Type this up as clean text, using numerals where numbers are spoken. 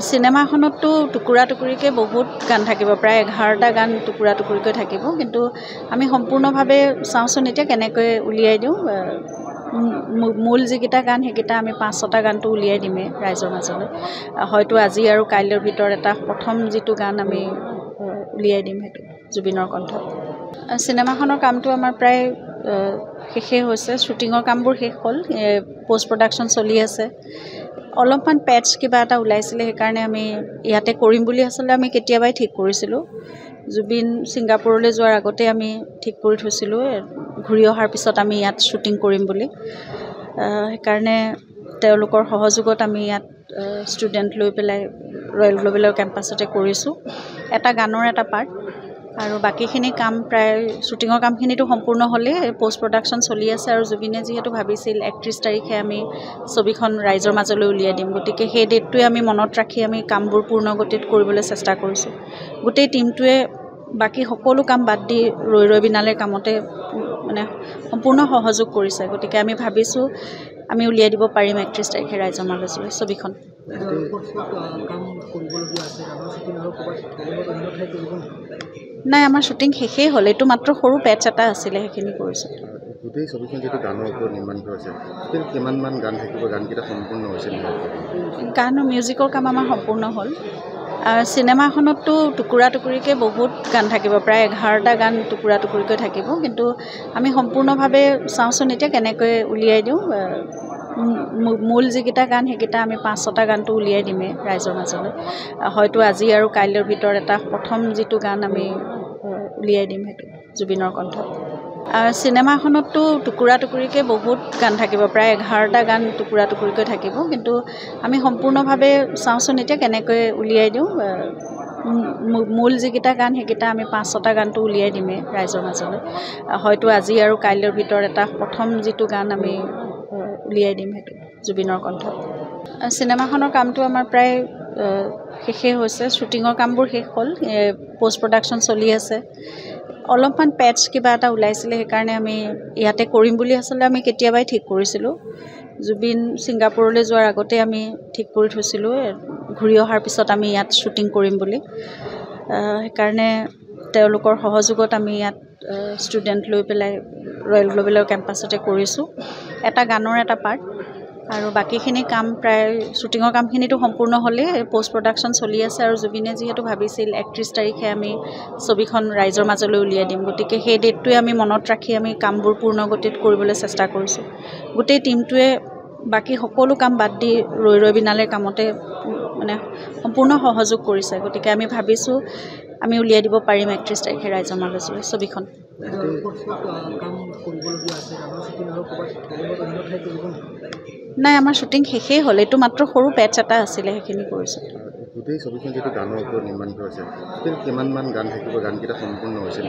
চিনেমাখনততো টুকুৰা টুকুৰিকৈ বহুত গান থাকিব, প্ৰায় 11টা গান টুকুৰা টুকুৰিকৈ থাকিব, কিন্তু আমি সম্পূৰ্ণভাৱে চাওঁচোন এতিয়া কেনেকৈ উলিয়াই দিওঁ। মূল যিকেইটা গান সেইকেইটা আমি 5-6টা গানটো উলিয়াই দিমেই ৰাইজৰ মাজলৈ। হয়তো আজি আৰু কাইলৈৰ ভিতৰত এটা প্ৰথম যিটো গান আমি উলিয়াই দিম, সেইটো জুবিনৰ কণ্ঠত। চিনেমাখনৰ কামটো আমাৰ প্ৰায় শেষেই হৈছে, শ্বুটিঙৰ কামবোৰ শেষ হ'ল, পষ্ট প্ৰডাকশ্যন চলি আছে। অলপমান পেটছ কিবা এটা ওলাইছিলে, সেইকাৰণে আমি ইয়াতে কৰিম বুলি আচলতে আমি কেতিয়াবাই ঠিক কৰিছিলোঁ। জুবিন ছিংগাপুৰলৈ যোৱাৰ আগতে আমি ঠিক কৰি থৈছিলোঁ, ঘূৰি অহাৰ পিছত আমি ইয়াত শ্বুটিং কৰিম বুলি। সেইকাৰণে তেওঁলোকৰ সহযোগত আমি ইয়াত ষ্টুডেণ্ট লৈ পেলাই ৰয়েল গ্ল'বেলৰ কেম্পাছতে কৰিছোঁ। এটা গানৰ এটা পাৰ্ট, আৰু বাকীখিনি কাম প্ৰায় শ্বুটিঙৰ কামখিনিতো সম্পূৰ্ণ হ'লেই, পষ্ট প্ৰডাকশ্যন চলি আছে। আৰু জুবিনে যিহেতু ভাবিছিল 31 তাৰিখে আমি ছবিখন ৰাইজৰ মাজলৈ উলিয়াই দিম, গতিকে সেই ডেটটোৱে আমি মনত ৰাখি আমি কামবোৰ পূৰ্ণ গতিত কৰিবলৈ চেষ্টা কৰিছোঁ। গোটেই টীমটোৱে বাকী সকলো কাম বাদ দি ৰৈ বিনালেৰ কামতে মানে সম্পূৰ্ণ সহযোগ কৰিছে, গতিকে আমি ভাবিছোঁ আমি উলিয়াই দিব পাৰিম 31 তাৰিখে ৰাইজৰ মাজলৈ ছবিখন। নাই, আমাৰ শ্বুটিং শেষেই হ'ল, এইটো মাত্ৰ সৰু পেটছ এটা আছিলে, সেইখিনি কৰিছোঁ। গোটেই ছবিখন যিটো গানৰ ওপৰত নিৰ্মাণ কৰিছে, কিমানমান গান থাকিব, গানকেইটা সম্পূৰ্ণ হৈছে? গান আৰু মিউজিকৰ কাম আমাৰ সম্পূৰ্ণ হ'ল। চিনেমাখনততো টুকুৰা টুকুৰিকৈ বহুত গান থাকিব, প্ৰায় 11টা গান টুকুৰা টুকুৰিকৈ থাকিব, কিন্তু আমি সম্পূৰ্ণভাৱে চাওঁচোন এতিয়া কেনেকৈ উলিয়াই দিওঁ। মূল যিকেইটা গান সেইকেইটা আমি 5-6টা গানটো উলিয়াই দিমেই ৰাইজৰ মাজলৈ। হয়তো আজি আৰু কাইলৈৰ ভিতৰত এটা প্ৰথম যিটো গান আমি উলিয়াই দিম, সেইটো জুবিনৰ কণ্ঠত। চিনেমাখনততো টুকুৰা টুকুৰিকৈ বহুত গান থাকিব, প্ৰায় 11টা গান টুকুৰা টুকুৰিকৈ থাকিব, কিন্তু আমি সম্পূৰ্ণভাৱে চাওঁচোন এতিয়া কেনেকৈ উলিয়াই দিওঁ। মূল যিকেইটা গান সেইকেইটা আমি 5-6টা গানটো উলিয়াই দিমেই ৰাইজৰ মাজলৈ। হয়তো আজি আৰু কাইলৈৰ ভিতৰত এটা প্ৰথম যিটো গান আমি উলিয়াই দিম, সেইটো জুবিনৰ কণ্ঠত। চিনেমাখনৰ কামটো আমাৰ প্ৰায় শেষেই হৈছে, শ্বুটিঙৰ কামবোৰ শেষ হ'ল, পষ্ট প্ৰডাকশ্যন চলি আছে। অলপমান পেটছ কিবা এটা ওলাইছিলে, সেইকাৰণে আমি ইয়াতে কৰিম বুলি আচলতে আমি কেতিয়াবাই ঠিক কৰিছিলোঁ। জুবিন ছিংগাপুৰলৈ যোৱাৰ আগতে আমি ঠিক কৰি থৈছিলোঁ, ঘূৰি অহাৰ পিছত আমি ইয়াত শ্বুটিং কৰিম বুলি। সেইকাৰণে তেওঁলোকৰ সহযোগত আমি ইয়াত ষ্টুডেণ্ট লৈ পেলাই ৰয়েল গ্ল'বেলৰ কেম্পাছতে কৰিছোঁ। এটা গানৰ এটা পাৰ্ট, আৰু বাকীখিনি কাম প্ৰায় শ্বুটিঙৰ কামখিনিতো সম্পূৰ্ণ হ'লেই, পষ্ট প্ৰডাকশ্যন চলি আছে। আৰু জুবিনে যিহেতু ভাবিছিল 31 তাৰিখে আমি ছবিখন ৰাইজৰ মাজলৈ উলিয়াই দিম, গতিকে সেই ডেটটোৱে আমি মনত ৰাখি আমি কামবোৰ পূৰ্ণ গতিত কৰিবলৈ চেষ্টা কৰিছোঁ। গোটেই টীমটোৱে বাকী সকলো কাম বাদ দি ৰৈ বিনালেৰ কামতে মানে সম্পূৰ্ণ সহযোগ কৰিছে, গতিকে আমি ভাবিছোঁ আমি উলিয়াই দিব পাৰিম 31 তাৰিখে ৰাইজৰ মাজলৈ ছবিখন। নাই, আমাৰ শ্বুটিং শেষেই হ'ল, এইটো মাত্ৰ সৰু পেটছ এটা আছিলে, সেইখিনি কৰিছোঁ। গোটেই ছবিখন যিটো গানৰ ওপৰত নিৰ্মাণ কৰিছে, কিমানমান গান থাকিব, গানকেইটা সম্পূৰ্ণ হৈছে?